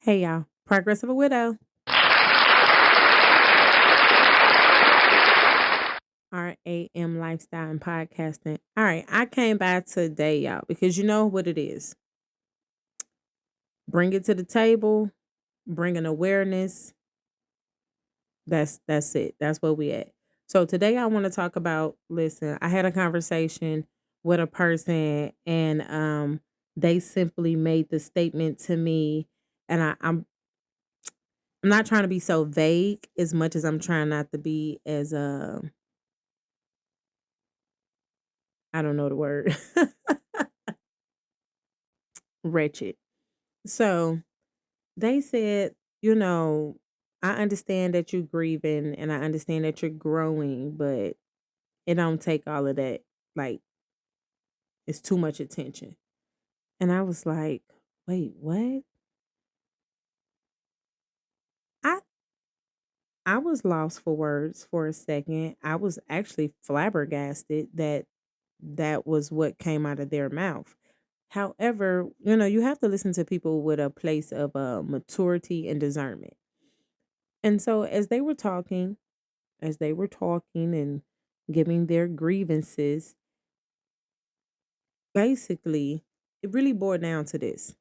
Hey y'all, Progress of a Widow, RAM Lifestyle and Podcasting. All right, I came by today, y'all, because you know what it is. Bring it to the table, bring an awareness. That's it. That's where we at. So today I want to talk about. Listen, I had a conversation with a person, and they simply made the statement to me, and I'm not trying to be so vague as much as I'm trying not to be as I don't know the word. Wretched. So they said, you know, I understand that you're grieving and I understand that you're growing, but it don't take all of that. Like, it's too much attention. And I was like, wait, what? I I was lost for words for a second. I was actually flabbergasted that that was what came out of their mouth. However, you have to listen to people with a place of maturity and discernment. And so as they were talking and giving their grievances, basically, it really boiled down to this.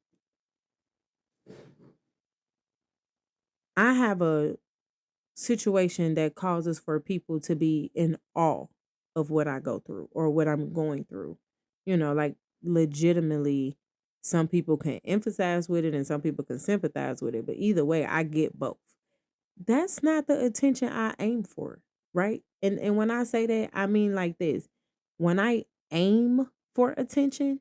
I have a situation that causes for people to be in awe of what I go through or what I'm going through. Like legitimately, some people can emphasize with it and some people can sympathize with it. But either way, I get both. That's not the attention I aim for, right? And when I say that, I mean like this. When I aim for attention,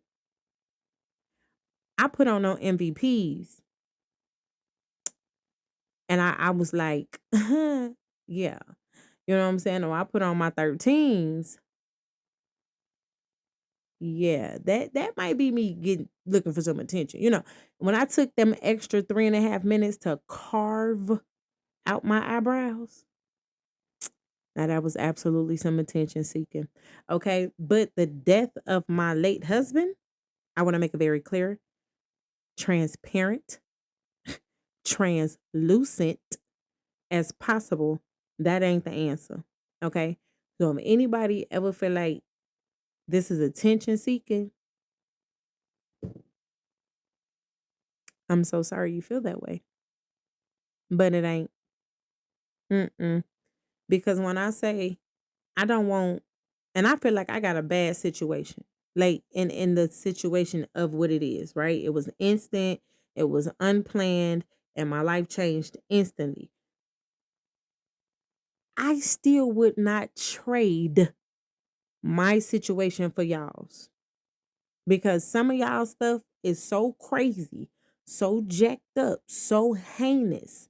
I put on MVPs and I was like, yeah. You know what I'm saying? Or I put on my 13s. Yeah, that might be me getting looking for some attention. When I took them extra 3.5 minutes to carve out my eyebrows, now that was absolutely some attention seeking. Okay. But the death of my late husband, I want to make it very clear, transparent, translucent as possible. That ain't the answer. Okay. So if anybody ever feel like this is attention seeking, I'm so sorry you feel that way. But it ain't. Mm-mm. Because when I say I don't want, and I feel like I got a bad situation, like in the situation of what it is, right? It was instant, it was unplanned, and my life changed instantly. I still would not trade my situation for y'all's because some of y'all stuff is so crazy, so jacked up, so heinous,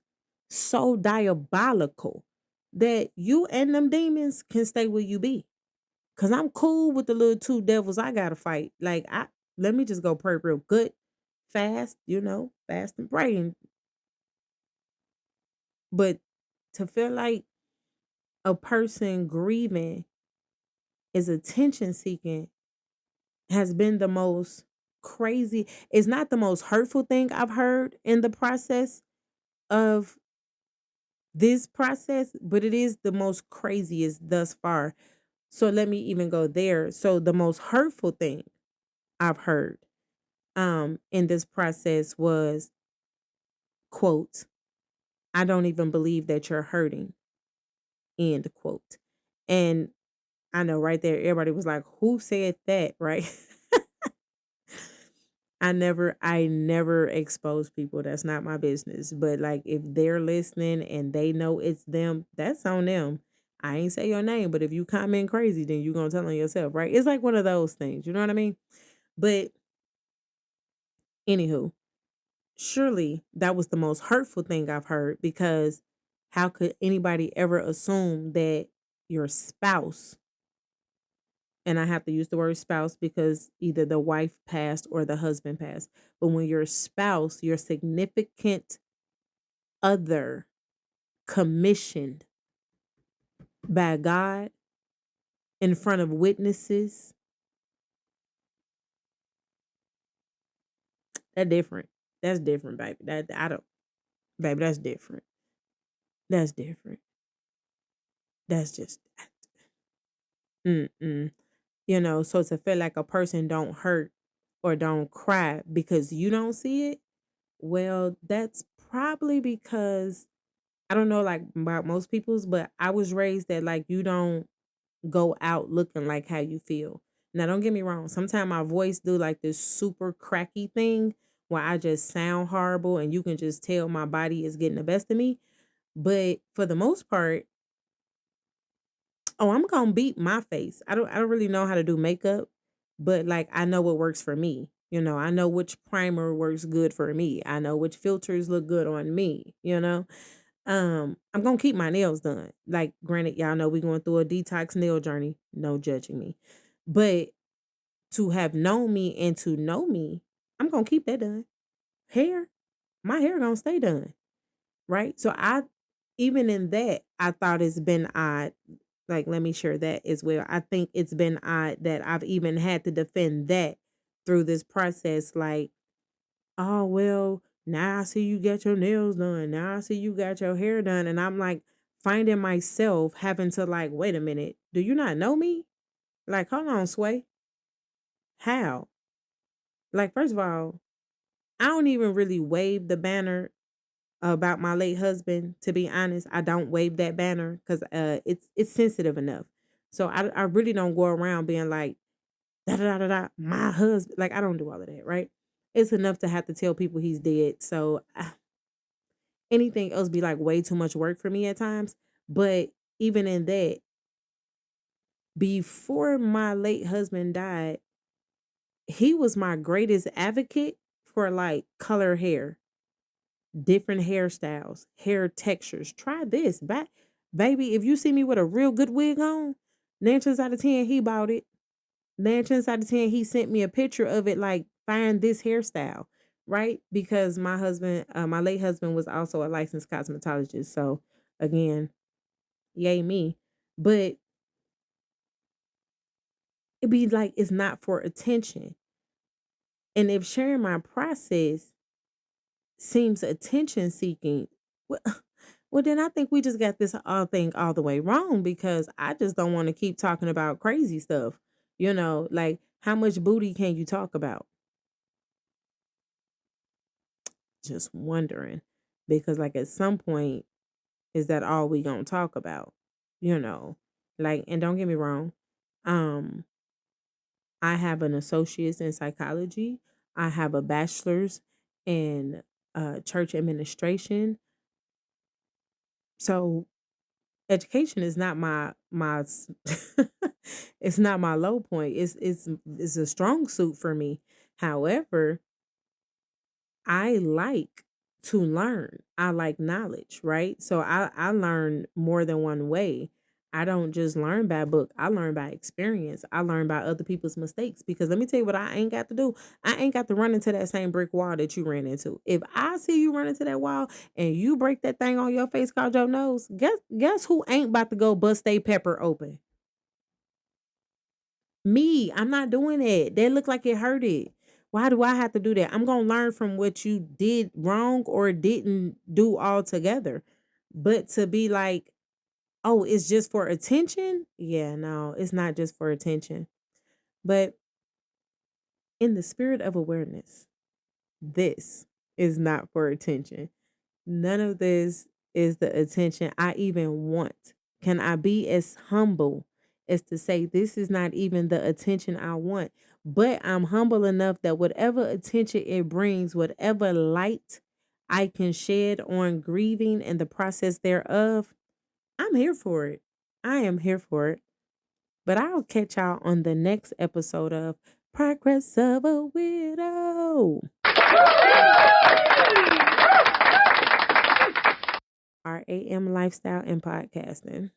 so diabolical that you and them demons can stay where you be. Cause I'm cool with the little two devils I gotta fight. Like let me just go pray real good, fast, fast and praying. But to feel like a person grieving is attention seeking has been the most crazy. It's not the most hurtful thing I've heard in the process of this process, but it is the most craziest thus far. So let me even go there. So the most hurtful thing I've heard in this process was, quote, I don't even believe that you're hurting, end quote. And I know right there everybody was like, who said that, right? I never expose people. That's not my business. But like if they're listening and they know it's them, that's on them. I ain't say your name, but if you comment crazy, then you're gonna tell on yourself, right? It's like one of those things, you know what I mean? But anywho, surely that was the most hurtful thing I've heard because how could anybody ever assume that your spouse, and I have to use the word spouse because either the wife passed or the husband passed, but when your spouse, your significant other, commissioned by God in front of witnesses, that different. That's different, baby. That I don't. Baby, that's different. That's different. That's just mm-mm. So to feel like a person don't hurt or don't cry because you don't see it, well, that's probably because I don't know like about most people's, but I was raised that like you don't go out looking like how you feel. Now don't get me wrong, sometimes my voice do like this super cracky thing where I just sound horrible and you can just tell my body is getting the best of me. But for the most part, oh, I'm gonna beat my face. I don't really know how to do makeup, but like I know what works for me. I know which primer works good for me. I know which filters look good on me. I'm gonna keep my nails done. Like, granted, y'all know we going through a detox nail journey. No judging me. But to have known me and to know me, I'm gonna keep that done. Hair, my hair gonna stay done. Right. So I even in that, I thought it's been odd. Like, let me share that as well. I think it's been odd that I've even had to defend that through this process. Like, oh well, now I see you get your nails done. Now I see you got your hair done. And I'm like finding myself having to like, wait a minute, do you not know me? Like, hold on, Sway. How? Like, first of all, I don't even really wave the banner about my late husband. To be honest, I don't wave that banner because it's sensitive enough. So I really don't go around being like da da da da da my husband. Like I don't do all of that, right? It's enough to have to tell people he's dead. So anything else be like way too much work for me at times. But even in that, before my late husband died, he was my greatest advocate for like color hair, different hairstyles, hair textures. Try this, baby. If you see me with a real good wig on, 9 times out of 10, he bought it. 9 times out of 10, he sent me a picture of it, like find this hairstyle, right? Because my husband, my late husband, was also a licensed cosmetologist. So again, yay me. But it'd be like it's not for attention. And if sharing my process seems attention seeking, well, well, then I think we just got this all thing all the way wrong because I just don't want to keep talking about crazy stuff. Like how much booty can you talk about? Just wondering. Because like at some point, is that all we gonna talk about? You know, like, and don't get me wrong, um, I have an associate's in psychology. I have a bachelor's in church administration. So education is not it's not my low point. It's a strong suit for me. However, I like to learn. I like knowledge, right? So I learn more than one way. I don't just learn by book. I learn by experience. I learn by other people's mistakes because let me tell you what I ain't got to do. I ain't got to run into that same brick wall that you ran into. If I see you run into that wall and you break that thing on your face called your nose, guess who ain't about to go bust a pepper open? Me, I'm not doing it. That look like it hurt it. Why do I have to do that? I'm gonna learn from what you did wrong or didn't do altogether. But to be like, oh, it's just for attention? Yeah, no, it's not just for attention. But in the spirit of awareness, this is not for attention. None of this is the attention I even want. Can I be as humble as to say this is not even the attention I want? But I'm humble enough that whatever attention it brings, whatever light I can shed on grieving and the process thereof, I'm here for it. I am here for it. But I'll catch y'all on the next episode of Progress of a Widow. RAM Lifestyle and Podcasting.